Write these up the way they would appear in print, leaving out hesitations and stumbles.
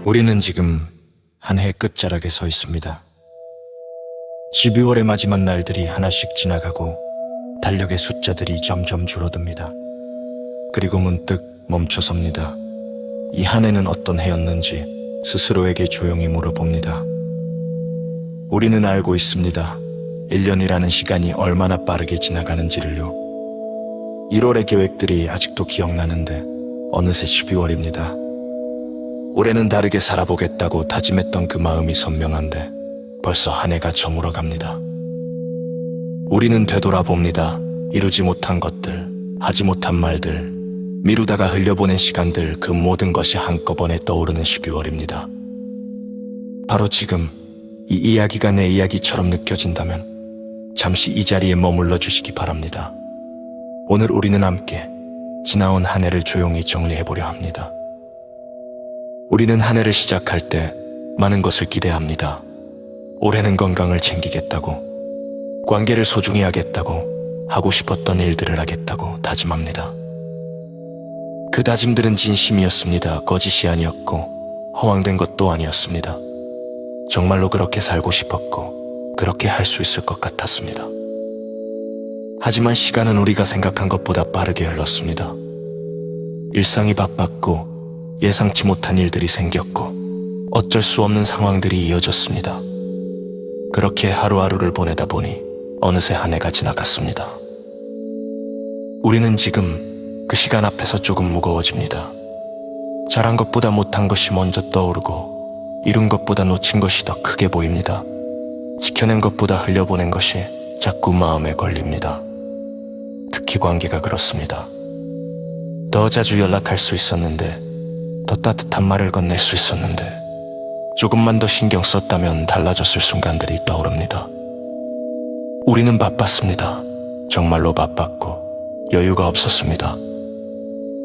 우리는 지금 한 해 끝자락에 서 있습니다. 12월의 마지막 날들이 하나씩 지나가고 달력의 숫자들이 점점 줄어듭니다. 그리고 문득 멈춰섭니다. 이 한 해는 어떤 해였는지 스스로에게 조용히 물어봅니다. 우리는 알고 있습니다. 1년이라는 시간이 얼마나 빠르게 지나가는지를요. 1월의 계획들이 아직도 기억나는데 어느새 12월입니다. 올해는 다르게 살아보겠다고 다짐했던 그 마음이 선명한데 벌써 한 해가 저물어 갑니다. 우리는 되돌아봅니다. 이루지 못한 것들, 하지 못한 말들, 미루다가 흘려보낸 시간들, 그 모든 것이 한꺼번에 떠오르는 12월입니다. 바로 지금 이 이야기가 내 이야기처럼 느껴진다면 잠시 이 자리에 머물러 주시기 바랍니다. 오늘 우리는 함께 지나온 한 해를 조용히 정리해보려 합니다. 우리는 한 해를 시작할 때 많은 것을 기대합니다. 올해는 건강을 챙기겠다고, 관계를 소중히 하겠다고, 하고 싶었던 일들을 하겠다고 다짐합니다. 그 다짐들은 진심이었습니다. 거짓이 아니었고 허황된 것도 아니었습니다. 정말로 그렇게 살고 싶었고 그렇게 할 수 있을 것 같았습니다. 하지만 시간은 우리가 생각한 것보다 빠르게 흘렀습니다. 일상이 바빴고 예상치 못한 일들이 생겼고 어쩔 수 없는 상황들이 이어졌습니다. 그렇게 하루하루를 보내다 보니 어느새 한 해가 지나갔습니다. 우리는 지금 그 시간 앞에서 조금 무거워집니다. 잘한 것보다 못한 것이 먼저 떠오르고 이룬 것보다 놓친 것이 더 크게 보입니다. 지켜낸 것보다 흘려보낸 것이 자꾸 마음에 걸립니다. 특히 관계가 그렇습니다. 더 자주 연락할 수 있었는데, 더 따뜻한 말을 건넬 수 있었는데, 조금만 더 신경 썼다면 달라졌을 순간들이 떠오릅니다. 우리는 바빴습니다. 정말로 바빴고 여유가 없었습니다.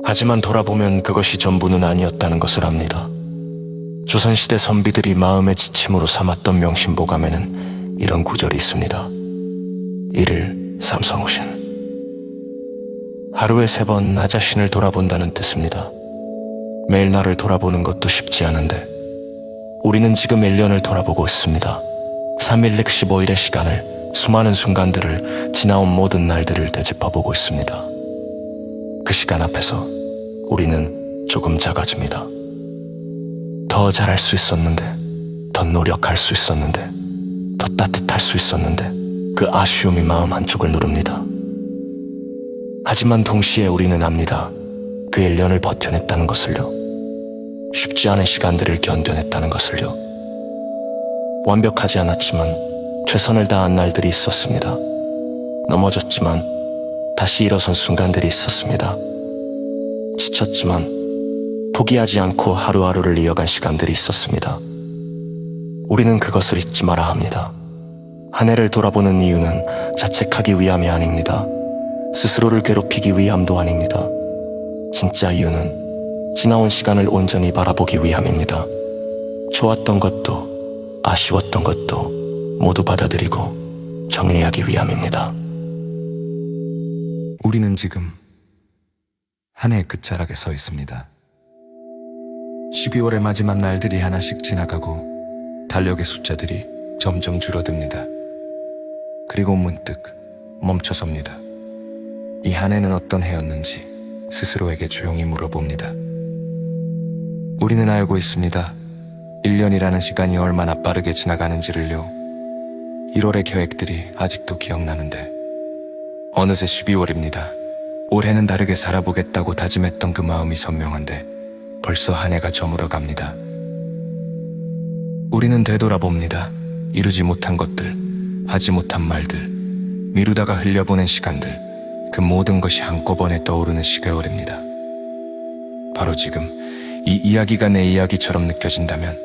하지만 돌아보면 그것이 전부는 아니었다는 것을 압니다. 조선시대 선비들이 마음의 지침으로 삼았던 명심보감에는 이런 구절이 있습니다. 1일 삼성오신. 하루에 3번 나 자신을 돌아본다는 뜻입니다. 매일 나를 돌아보는 것도 쉽지 않은데 우리는 지금 1년을 돌아보고 있습니다. 3일 15일의 시간을, 수많은 순간들을, 지나온 모든 날들을 되짚어보고 있습니다. 그 시간 앞에서 우리는 조금 작아집니다. 더 잘할 수 있었는데, 더 노력할 수 있었는데, 더 따뜻할 수 있었는데, 그 아쉬움이 마음 한쪽을 누릅니다. 하지만 동시에 우리는 압니다. 그 1년을 버텨냈다는 것을요. 쉽지 않은 시간들을 견뎌냈다는 것을요. 완벽하지 않았지만 최선을 다한 날들이 있었습니다. 넘어졌지만 다시 일어선 순간들이 있었습니다. 지쳤지만 포기하지 않고 하루하루를 이어간 시간들이 있었습니다. 우리는 그것을 잊지 말아야 합니다. 한 해를 돌아보는 이유는 자책하기 위함이 아닙니다. 스스로를 괴롭히기 위함도 아닙니다. 진짜 이유는 지나온 시간을 온전히 바라보기 위함입니다. 좋았던 것도 아쉬웠던 것도 모두 받아들이고 정리하기 위함입니다. 우리는 지금 한 해의 끝자락에 서 있습니다. 12월의 마지막 날들이 하나씩 지나가고 달력의 숫자들이 점점 줄어듭니다. 그리고 문득 멈춰섭니다. 이 한 해는 어떤 해였는지 스스로에게 조용히 물어봅니다. 우리는 알고 있습니다. 1년이라는 시간이 얼마나 빠르게 지나가는지를요. 1월의 계획들이 아직도 기억나는데 어느새 12월입니다. 올해는 다르게 살아보겠다고 다짐했던 그 마음이 선명한데 벌써 한 해가 저물어 갑니다. 우리는 되돌아봅니다. 이루지 못한 것들, 하지 못한 말들, 미루다가 흘려보낸 시간들, 그 모든 것이 한꺼번에 떠오르는 12월입니다. 바로 지금 이 이야기가 내 이야기처럼 느껴진다면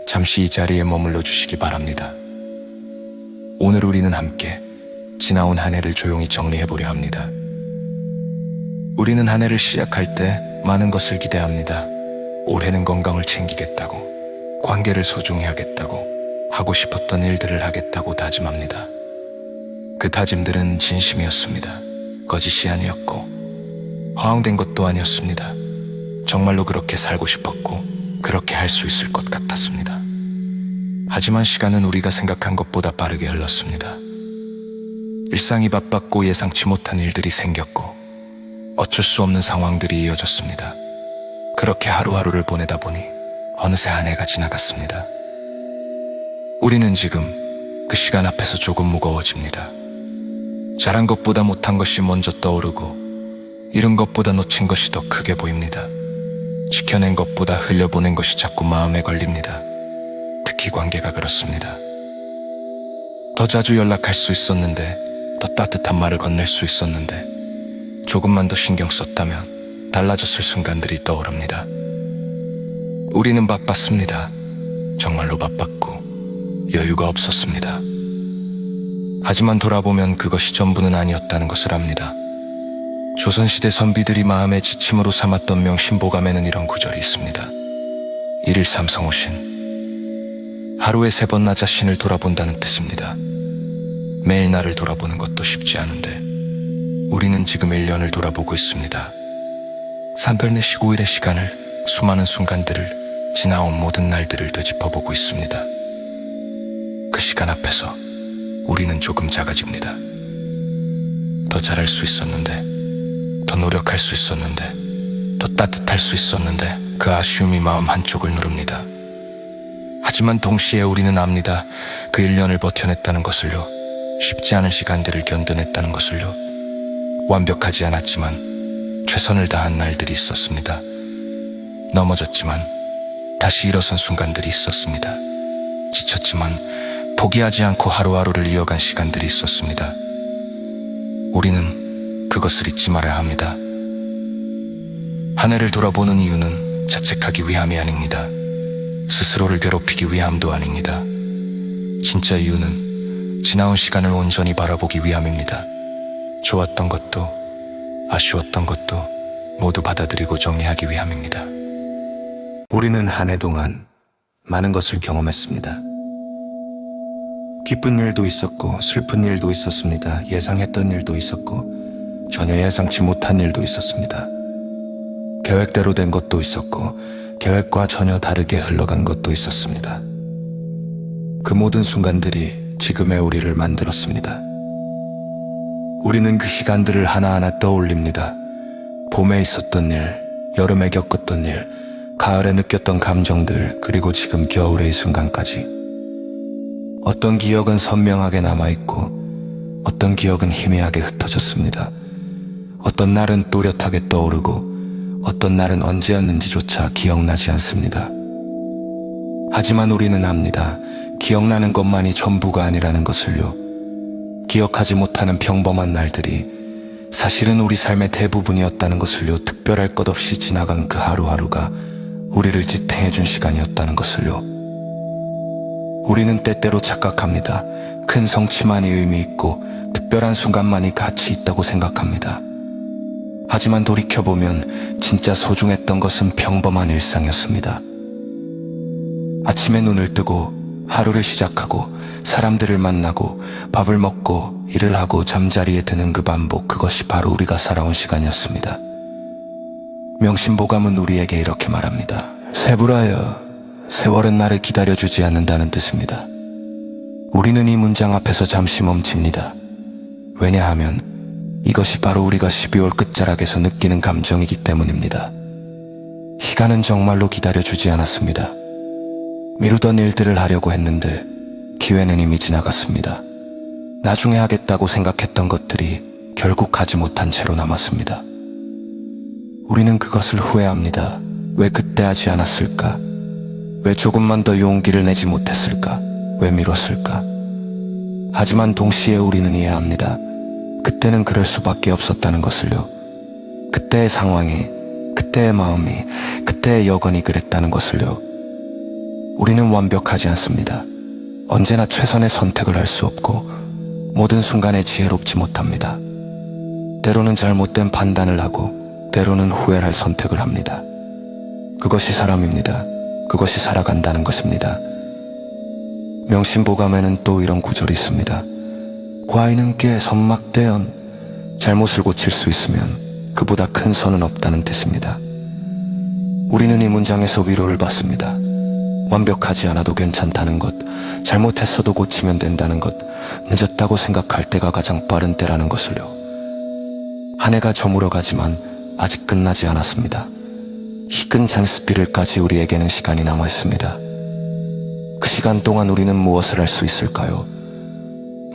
잠시 이 자리에 머물러 주시기 바랍니다. 오늘 우리는 함께 지나온 한 해를 조용히 정리해보려 합니다. 우리는 한 해를 시작할 때 많은 것을 기대합니다. 올해는 건강을 챙기겠다고, 관계를 소중히 하겠다고, 하고 싶었던 일들을 하겠다고 다짐합니다. 그 다짐들은 진심이었습니다. 거짓이 아니었고 허황된 것도 아니었습니다. 정말로 그렇게 살고 싶었고 그렇게 할 수 있을 것 같았습니다. 하지만 시간은 우리가 생각한 것보다 빠르게 흘렀습니다. 일상이 바빴고 예상치 못한 일들이 생겼고 어쩔 수 없는 상황들이 이어졌습니다. 그렇게 하루하루를 보내다 보니 어느새 한 해가 지나갔습니다. 우리는 지금 그 시간 앞에서 조금 무거워집니다. 잘한 것보다 못한 것이 먼저 떠오르고 잃은 것보다 놓친 것이 더 크게 보입니다. 지켜낸 것보다 흘려보낸 것이 자꾸 마음에 걸립니다. 특히 관계가 그렇습니다. 더 자주 연락할 수 있었는데, 더 따뜻한 말을 건넬 수 있었는데, 조금만 더 신경 썼다면 달라졌을 순간들이 떠오릅니다. 우리는 바빴습니다. 정말로 바빴고 여유가 없었습니다. 하지만 돌아보면 그것이 전부는 아니었다는 것을 압니다. 조선시대 선비들이 마음의 지침으로 삼았던 명심보감에는 이런 구절이 있습니다. 1일 삼성오신, 하루에 3번 나 자신을 돌아본다는 뜻입니다. 매일 나를 돌아보는 것도 쉽지 않은데 우리는 지금 1년을 돌아보고 있습니다. 365일의 시간을, 수많은 순간들을, 지나온 모든 날들을 되짚어보고 있습니다. 그 시간 앞에서 우리는 조금 작아집니다. 더 잘할 수 있었는데, 더 노력할 수 있었는데, 더 따뜻할 수 있었는데, 그 아쉬움이 마음 한쪽을 누릅니다. 하지만 동시에 우리는 압니다. 그 1년을 버텨냈다는 것을요, 쉽지 않은 시간들을 견뎌냈다는 것을요, 완벽하지 않았지만 최선을 다한 날들이 있었습니다. 넘어졌지만 다시 일어선 순간들이 있었습니다. 지쳤지만 포기하지 않고 하루하루를 이어간 시간들이 있었습니다. 우리는 그것을 잊지 말아야 합니다. 한 해를 돌아보는 이유는 자책하기 위함이 아닙니다. 스스로를 괴롭히기 위함도 아닙니다. 진짜 이유는 지나온 시간을 온전히 바라보기 위함입니다. 좋았던 것도 아쉬웠던 것도 모두 받아들이고 정리하기 위함입니다. 우리는 한 해 동안 많은 것을 경험했습니다. 기쁜 일도 있었고 슬픈 일도 있었습니다. 예상했던 일도 있었고 전혀 예상치 못한 일도 있었습니다. 계획대로 된 것도 있었고 계획과 전혀 다르게 흘러간 것도 있었습니다. 그 모든 순간들이 지금의 우리를 만들었습니다. 우리는 그 시간들을 하나하나 떠올립니다. 봄에 있었던 일, 여름에 겪었던 일, 가을에 느꼈던 감정들, 그리고 지금 겨울의 이 순간까지. 어떤 기억은 선명하게 남아있고 어떤 기억은 희미하게 흩어졌습니다. 어떤 날은 또렷하게 떠오르고 어떤 날은 언제였는지조차 기억나지 않습니다. 하지만 우리는 압니다. 기억나는 것만이 전부가 아니라는 것을요. 기억하지 못하는 평범한 날들이 사실은 우리 삶의 대부분이었다는 것을요. 특별할 것 없이 지나간 그 하루하루가 우리를 지탱해준 시간이었다는 것을요. 우리는 때때로 착각합니다. 큰 성취만이 의미 있고 특별한 순간만이 가치 있다고 생각합니다. 하지만 돌이켜보면 진짜 소중했던 것은 평범한 일상이었습니다. 아침에 눈을 뜨고 하루를 시작하고 사람들을 만나고 밥을 먹고 일을 하고 잠자리에 드는 그 반복, 그것이 바로 우리가 살아온 시간이었습니다. 명심보감은 우리에게 이렇게 말합니다. 세불하여 세월은 나를 기다려주지 않는다는 뜻입니다. 우리는 이 문장 앞에서 잠시 멈춥니다. 왜냐하면 이것이 바로 우리가 12월 끝자락에서 느끼는 감정이기 때문입니다. 시간은 정말로 기다려주지 않았습니다. 미루던 일들을 하려고 했는데 기회는 이미 지나갔습니다. 나중에 하겠다고 생각했던 것들이 결국 하지 못한 채로 남았습니다. 우리는 그것을 후회합니다. 왜 그때 하지 않았을까? 왜 조금만 더 용기를 내지 못했을까? 왜 미뤘을까? 하지만 동시에 우리는 이해합니다. 그때는 그럴 수밖에 없었다는 것을요. 그때의 상황이, 그때의 마음이, 그때의 여건이 그랬다는 것을요. 우리는 완벽하지 않습니다. 언제나 최선의 선택을 할 수 없고 모든 순간에 지혜롭지 못합니다. 때로는 잘못된 판단을 하고 때로는 후회를 할 선택을 합니다. 그것이 사람입니다. 그것이 살아간다는 것입니다. 명심보감에는 또 이런 구절이 있습니다. 과인은 꽤 선막대연, 잘못을 고칠 수 있으면 그보다 큰 선은 없다는 뜻입니다. 우리는 이 문장에서 위로를 받습니다. 완벽하지 않아도 괜찮다는 것, 잘못했어도 고치면 된다는 것, 늦었다고 생각할 때가 가장 빠른 때라는 것을요. 한 해가 저물어가지만 아직 끝나지 않았습니다. 희끈 잔스비를까지 우리에게는 시간이 남아있습니다. 그 시간 동안 우리는 무엇을 할 수 있을까요?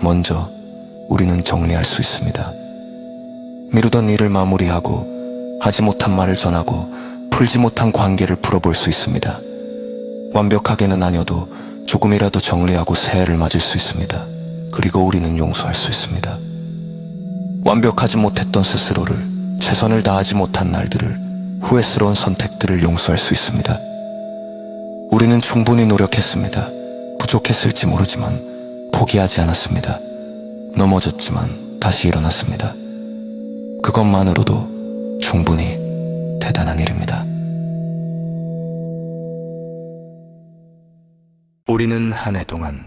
먼저 우리는 정리할 수 있습니다. 미루던 일을 마무리하고 하지 못한 말을 전하고 풀지 못한 관계를 풀어볼 수 있습니다. 완벽하게는 아니어도 조금이라도 정리하고 새해를 맞을 수 있습니다. 그리고 우리는 용서할 수 있습니다. 완벽하지 못했던 스스로를, 최선을 다하지 못한 날들을, 후회스러운 선택들을 용서할 수 있습니다. 우리는 충분히 노력했습니다. 부족했을지 모르지만 포기하지 않았습니다. 넘어졌지만 다시 일어났습니다. 그것만으로도 충분히 대단한 일입니다. 우리는 한 해 동안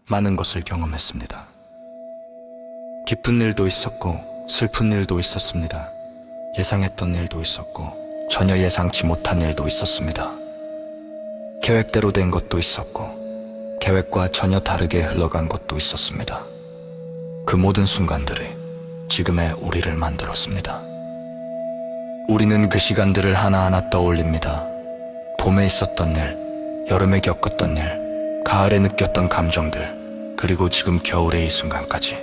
많은 것을 경험했습니다. 기쁜 일도 있었고 슬픈 일도 있었습니다. 예상했던 일도 있었고 전혀 예상치 못한 일도 있었습니다. 계획대로 된 것도 있었고 계획과 전혀 다르게 흘러간 것도 있었습니다. 그 모든 순간들이 지금의 우리를 만들었습니다. 우리는 그 시간들을 하나하나 떠올립니다. 봄에 있었던 일, 여름에 겪었던 일, 가을에 느꼈던 감정들, 그리고 지금 겨울의 이 순간까지.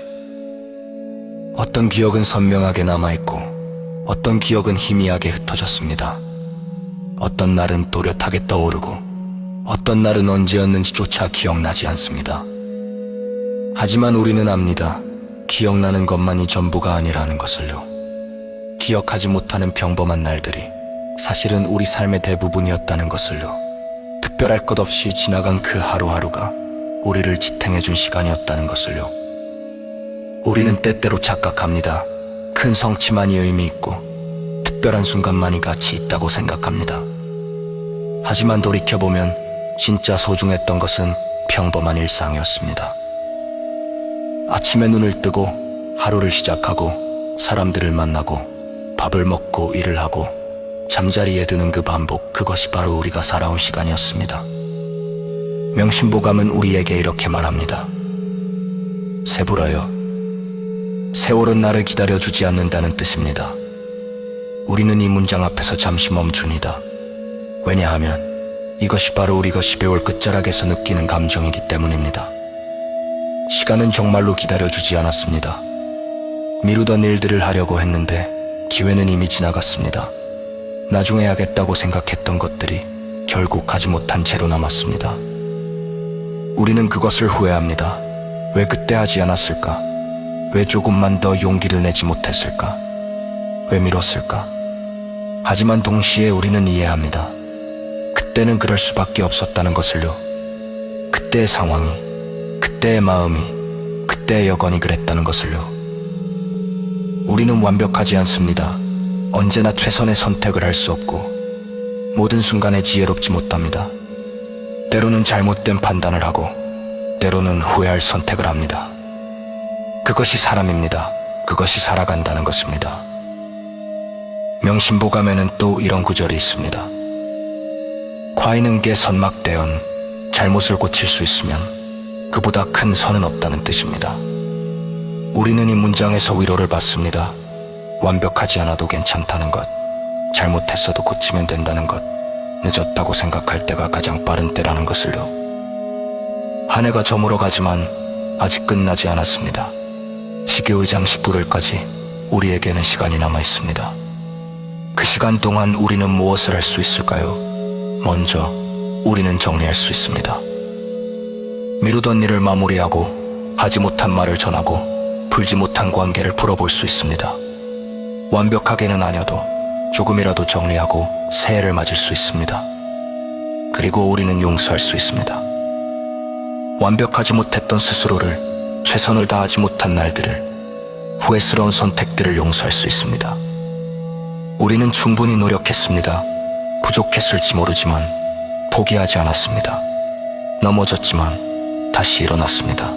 어떤 기억은 선명하게 남아있고 어떤 기억은 희미하게 흩어졌습니다. 어떤 날은 또렷하게 떠오르고 어떤 날은 언제였는지조차 기억나지 않습니다. 하지만 우리는 압니다. 기억나는 것만이 전부가 아니라는 것을요. 기억하지 못하는 평범한 날들이 사실은 우리 삶의 대부분이었다는 것을요. 특별할 것 없이 지나간 그 하루하루가 우리를 지탱해준 시간이었다는 것을요. 우리는 때때로 착각합니다. 큰 성취만이 의미 있고 특별한 순간만이 가치 있다고 생각합니다. 하지만 돌이켜보면 진짜 소중했던 것은 평범한 일상이었습니다. 아침에 눈을 뜨고 하루를 시작하고 사람들을 만나고 밥을 먹고 일을 하고 잠자리에 드는 그 반복, 그것이 바로 우리가 살아온 시간이었습니다. 명심보감은 우리에게 이렇게 말합니다. 세불어요. 세월은 나를 기다려주지 않는다는 뜻입니다. 우리는 이 문장 앞에서 잠시 멈춥니다. 왜냐하면 이것이 바로 우리가 12월 끝자락에서 느끼는 감정이기 때문입니다. 시간은 정말로 기다려주지 않았습니다. 미루던 일들을 하려고 했는데 기회는 이미 지나갔습니다. 나중에 하겠다고 생각했던 것들이 결국 하지 못한 채로 남았습니다. 우리는 그것을 후회합니다. 왜 그때 하지 않았을까? 왜 조금만 더 용기를 내지 못했을까? 왜 미뤘을까? 하지만 동시에 우리는 이해합니다. 그때는 그럴 수밖에 없었다는 것을요. 그때의 상황이, 그때의 마음이, 그때의 여건이 그랬다는 것을요. 우리는 완벽하지 않습니다. 언제나 최선의 선택을 할 수 없고 모든 순간에 지혜롭지 못합니다. 때로는 잘못된 판단을 하고 때로는 후회할 선택을 합니다. 그것이 사람입니다. 그것이 살아간다는 것입니다. 명심보감에는 또 이런 구절이 있습니다. 과인은 게 선막대언, 잘못을 고칠 수 있으면 그보다 큰 선은 없다는 뜻입니다. 우리는 이 문장에서 위로를 받습니다. 완벽하지 않아도 괜찮다는 것, 잘못했어도 고치면 된다는 것, 늦었다고 생각할 때가 가장 빠른 때라는 것을요. 한 해가 저물어가지만 아직 끝나지 않았습니다. 시계의장 19일까지 우리에게는 시간이 남아 있습니다. 그 시간 동안 우리는 무엇을 할 수 있을까요? 먼저 우리는 정리할 수 있습니다. 미루던 일을 마무리하고 하지 못한 말을 전하고 풀지 못한 관계를 풀어볼 수 있습니다. 완벽하게는 아니어도 조금이라도 정리하고 새해를 맞을 수 있습니다. 그리고 우리는 용서할 수 있습니다. 완벽하지 못했던 스스로를, 최선을 다하지 못한 날들을, 후회스러운 선택들을 용서할 수 있습니다. 우리는 충분히 노력했습니다. 부족했을지 모르지만 포기하지 않았습니다. 넘어졌지만 다시 일어났습니다.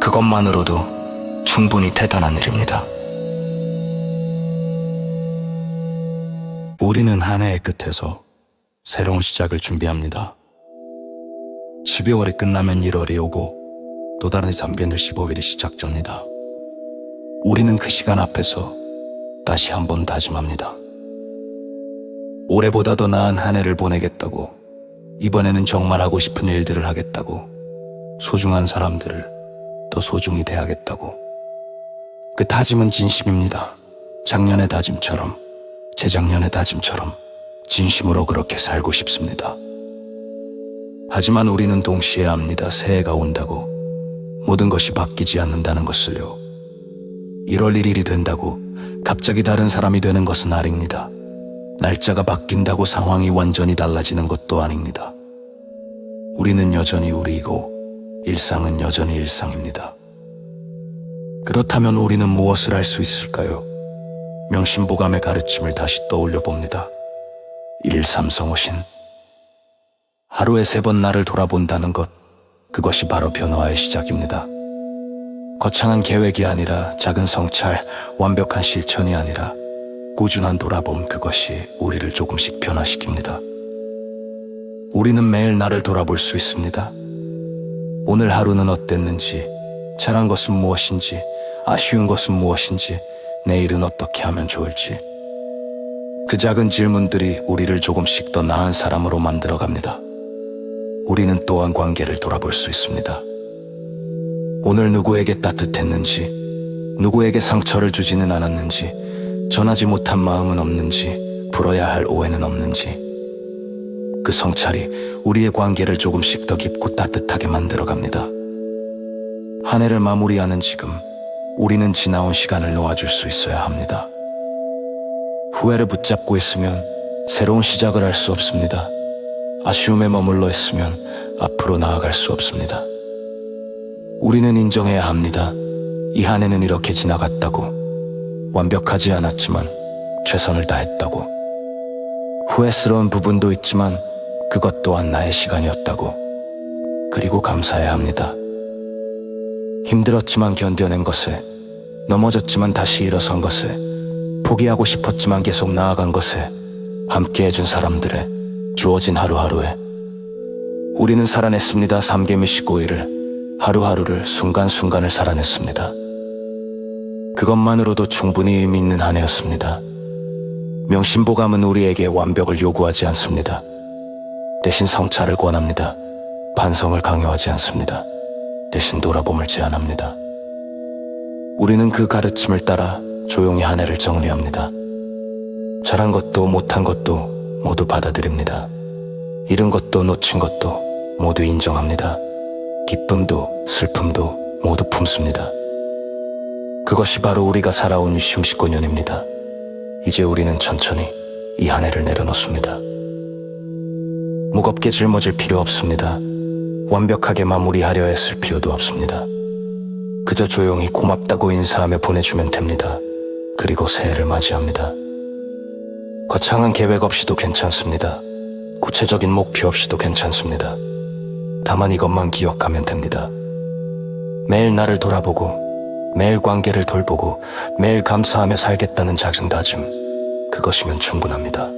그것만으로도 충분히 대단한 일입니다. 우리는 한 해의 끝에서 새로운 시작을 준비합니다. 12월이 끝나면 1월이 오고 또 다른 315일이 시작됩니다. 우리는 그 시간 앞에서 다시 한번 다짐합니다. 올해보다 더 나은 한 해를 보내겠다고, 이번에는 정말 하고 싶은 일들을 하겠다고, 소중한 사람들을 더 소중히 대하겠다고. 그 다짐은 진심입니다. 작년의 다짐처럼, 재작년의 다짐처럼 진심으로 그렇게 살고 싶습니다. 하지만 우리는 동시에 압니다. 새해가 온다고 모든 것이 바뀌지 않는다는 것을요. 1월 1일이 된다고 갑자기 다른 사람이 되는 것은 아닙니다. 날짜가 바뀐다고 상황이 완전히 달라지는 것도 아닙니다. 우리는 여전히 우리이고 일상은 여전히 일상입니다. 그렇다면 우리는 무엇을 할 수 있을까요? 명심보감의 가르침을 다시 떠올려 봅니다. 1일 삼성오신. 하루에 3번 나를 돌아본다는 것, 그것이 바로 변화의 시작입니다. 거창한 계획이 아니라 작은 성찰, 완벽한 실천이 아니라 꾸준한 돌아봄, 그것이 우리를 조금씩 변화시킵니다. 우리는 매일 나를 돌아볼 수 있습니다. 오늘 하루는 어땠는지, 잘한 것은 무엇인지, 아쉬운 것은 무엇인지, 내일은 어떻게 하면 좋을지. 그 작은 질문들이 우리를 조금씩 더 나은 사람으로 만들어갑니다. 우리는 또한 관계를 돌아볼 수 있습니다. 오늘 누구에게 따뜻했는지, 누구에게 상처를 주지는 않았는지, 전하지 못한 마음은 없는지, 풀어야 할 오해는 없는지. 그 성찰이 우리의 관계를 조금씩 더 깊고 따뜻하게 만들어갑니다. 한 해를 마무리하는 지금, 우리는 지나온 시간을 놓아줄 수 있어야 합니다. 후회를 붙잡고 있으면 새로운 시작을 할 수 없습니다. 아쉬움에 머물러 있으면 앞으로 나아갈 수 없습니다. 우리는 인정해야 합니다. 이 한 해는 이렇게 지나갔다고, 완벽하지 않았지만 최선을 다했다고, 후회스러운 부분도 있지만 그것 또한 나의 시간이었다고, 그리고 감사해야 합니다. 힘들었지만 견뎌낸 것에, 넘어졌지만 다시 일어선 것에, 포기하고 싶었지만 계속 나아간 것에, 함께 해준 사람들의, 주어진 하루하루에. 우리는 살아냈습니다. 3개미 15일을, 하루하루를, 순간순간을 살아냈습니다. 그것만으로도 충분히 의미 있는 한 해였습니다. 명심보감은 우리에게 완벽을 요구하지 않습니다. 대신 성찰을 권합니다. 반성을 강요하지 않습니다. 대신 돌아봄을 제안합니다. 우리는 그 가르침을 따라 조용히 한 해를 정리합니다. 잘한 것도 못한 것도 모두 받아들입니다. 잃은 것도 놓친 것도 모두 인정합니다. 기쁨도 슬픔도 모두 품습니다. 그것이 바로 우리가 살아온 69년입니다. 이제 우리는 천천히 이 한 해를 내려놓습니다. 무겁게 짊어질 필요 없습니다. 완벽하게 마무리하려 했을 필요도 없습니다. 그저 조용히 고맙다고 인사하며 보내주면 됩니다. 그리고 새해를 맞이합니다. 거창한 계획 없이도 괜찮습니다. 구체적인 목표 없이도 괜찮습니다. 다만 이것만 기억하면 됩니다. 매일 나를 돌아보고, 매일 관계를 돌보고, 매일 감사하며 살겠다는 작은 다짐, 그것이면 충분합니다.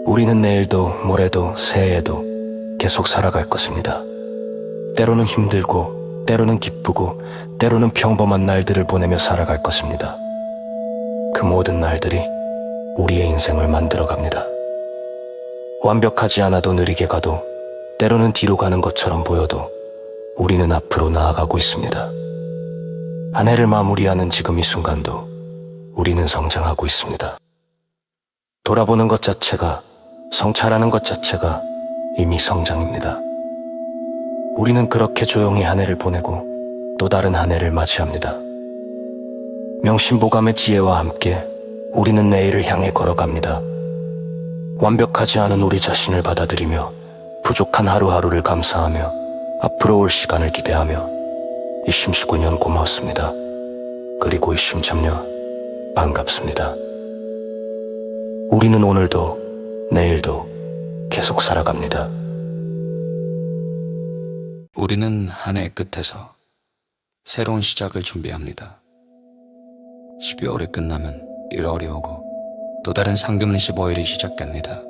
우리는 내일도 모레도 새해에도 계속 살아갈 것입니다. 때로는 힘들고, 때로는 기쁘고, 때로는 평범한 날들을 보내며 살아갈 것입니다. 그 모든 날들이 우리의 인생을 만들어갑니다. 완벽하지 않아도 느리게 가도, 때로는 뒤로 가는 것처럼 보여도 우리는 앞으로 나아가고 있습니다. 한 해를 마무리하는 지금 이 순간도 우리는 성장하고 있습니다. 돌아보는 것 자체가, 성찰하는 것 자체가 이미 성장입니다. 우리는 그렇게 조용히 한 해를 보내고 또 다른 한 해를 맞이합니다. 명심보감의 지혜와 함께 우리는 내일을 향해 걸어갑니다. 완벽하지 않은 우리 자신을 받아들이며 부족한 하루하루를 감사하며 앞으로 올 시간을 기대하며 2019년 고맙습니다. 그리고 2020년 반갑습니다. 우리는 오늘도 내일도 계속 살아갑니다. 우리는 한 해 끝에서 새로운 시작을 준비합니다. 12월이 끝나면 1월이 오고 또 다른 상금 15일이 시작됩니다.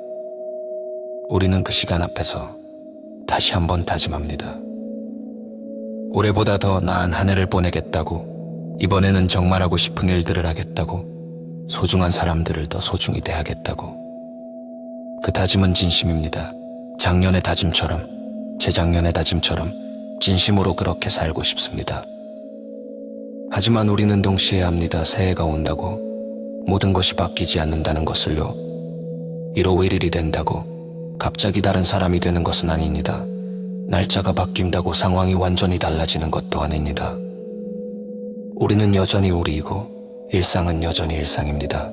우리는 그 시간 앞에서 다시 한번 다짐합니다. 올해보다 더 나은 한 해를 보내겠다고, 이번에는 정말 하고 싶은 일들을 하겠다고, 소중한 사람들을 더 소중히 대하겠다고. 그 다짐은 진심입니다. 작년의 다짐처럼, 재작년의 다짐처럼 진심으로 그렇게 살고 싶습니다. 하지만 우리는 동시에 압니다. 새해가 온다고, 모든 것이 바뀌지 않는다는 것을요. 1월 1일이 된다고 갑자기 다른 사람이 되는 것은 아닙니다. 날짜가 바뀐다고 상황이 완전히 달라지는 것도 아닙니다. 우리는 여전히 우리이고 일상은 여전히 일상입니다.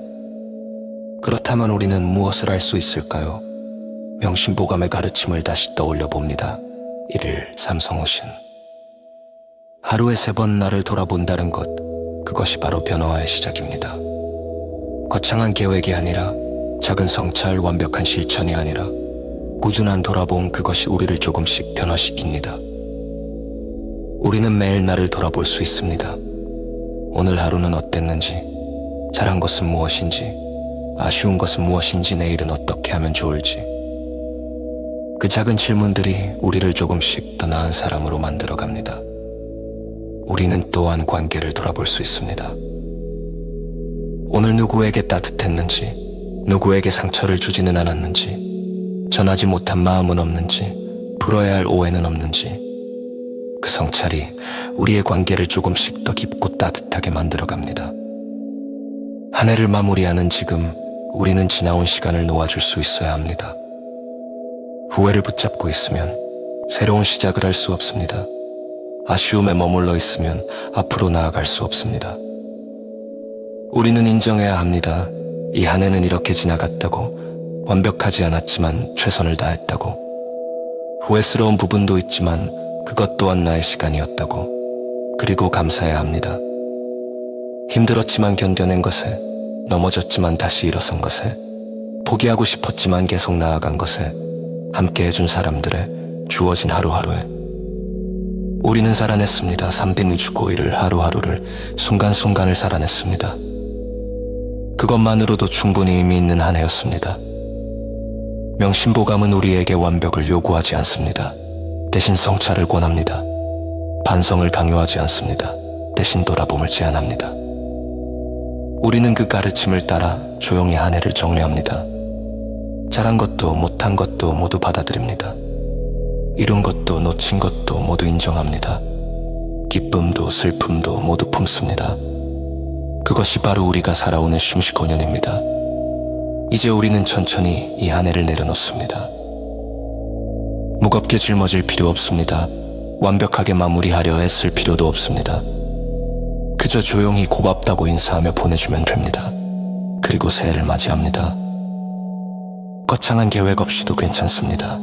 그렇다면 우리는 무엇을 할 수 있을까요? 명심보감의 가르침을 다시 떠올려 봅니다. 1일 삼성오신. 하루에 3번 나를 돌아본다는 것, 그것이 바로 변화의 시작입니다. 거창한 계획이 아니라, 작은 성찰, 완벽한 실천이 아니라 꾸준한 돌아봄, 그것이 우리를 조금씩 변화시킵니다. 우리는 매일 나를 돌아볼 수 있습니다. 오늘 하루는 어땠는지, 잘한 것은 무엇인지, 아쉬운 것은 무엇인지, 내일은 어떻게 하면 좋을지. 그 작은 질문들이 우리를 조금씩 더 나은 사람으로 만들어갑니다. 우리는 또한 관계를 돌아볼 수 있습니다. 오늘 누구에게 따뜻했는지, 누구에게 상처를 주지는 않았는지, 전하지 못한 마음은 없는지, 풀어야 할 오해는 없는지, 그 성찰이 우리의 관계를 조금씩 더 깊고 따뜻하게 만들어갑니다. 한 해를 마무리하는 지금, 우리는 지나온 시간을 놓아줄 수 있어야 합니다. 후회를 붙잡고 있으면 새로운 시작을 할 수 없습니다. 아쉬움에 머물러 있으면 앞으로 나아갈 수 없습니다. 우리는 인정해야 합니다. 이 한 해는 이렇게 지나갔다고, 완벽하지 않았지만 최선을 다했다고, 후회스러운 부분도 있지만 그것 또한 나의 시간이었다고, 그리고 감사해야 합니다. 힘들었지만 견뎌낸 것에, 넘어졌지만 다시 일어선 것에, 포기하고 싶었지만 계속 나아간 것에, 함께 해준 사람들의, 주어진 하루하루에 우리는 살아냈습니다. 365일을, 하루하루를, 순간순간을 살아냈습니다. 그것만으로도 충분히 의미 있는 한 해였습니다. 명심보감은 우리에게 완벽을 요구하지 않습니다. 대신 성찰을 권합니다. 반성을 강요하지 않습니다. 대신 돌아봄을 제안합니다. 우리는 그 가르침을 따라 조용히 한 해를 정리합니다. 잘한 것도 못한 것도 모두 받아들입니다. 이룬 것도 놓친 것도 모두 인정합니다. 기쁨도 슬픔도 모두 품습니다. 그것이 바로 우리가 살아오는 쉼식 5년입니다. 이제 우리는 천천히 이 한 해를 내려놓습니다. 무겁게 짊어질 필요 없습니다. 완벽하게 마무리하려 애쓸 필요도 없습니다. 그저 조용히 고맙다고 인사하며 보내주면 됩니다. 그리고 새해를 맞이합니다. 거창한 계획 없이도 괜찮습니다.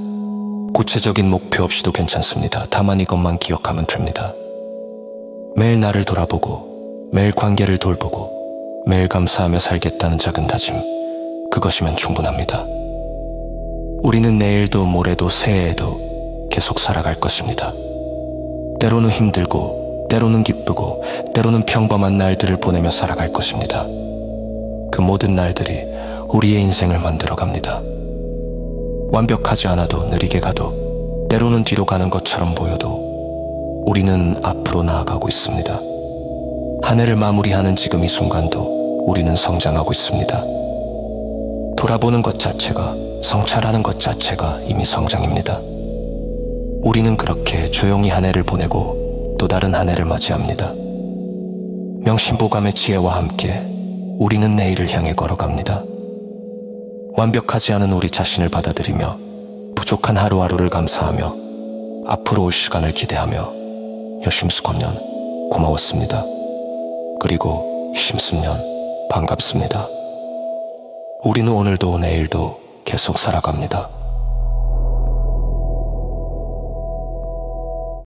구체적인 목표 없이도 괜찮습니다. 다만 이것만 기억하면 됩니다. 매일 나를 돌아보고, 매일 관계를 돌보고, 매일 감사하며 살겠다는 작은 다짐, 그것이면 충분합니다. 우리는 내일도 모레도 새해에도 계속 살아갈 것입니다. 때로는 힘들고, 때로는 기쁘고, 때로는 평범한 날들을 보내며 살아갈 것입니다. 그 모든 날들이 우리의 인생을 만들어갑니다. 완벽하지 않아도, 느리게 가도, 때로는 뒤로 가는 것처럼 보여도 우리는 앞으로 나아가고 있습니다. 한 해를 마무리하는 지금 이 순간도 우리는 성장하고 있습니다. 돌아보는 것 자체가, 성찰하는 것 자체가 이미 성장입니다. 우리는 그렇게 조용히 한 해를 보내고 또 다른 한 해를 맞이합니다. 명심보감의 지혜와 함께 우리는 내일을 향해 걸어갑니다. 완벽하지 않은 우리 자신을 받아들이며, 부족한 하루하루를 감사하며, 앞으로 올 시간을 기대하며, 여심수검년 고마웠습니다. 그리고 심습년 반갑습니다. 우리는 오늘도 내일도 계속 살아갑니다.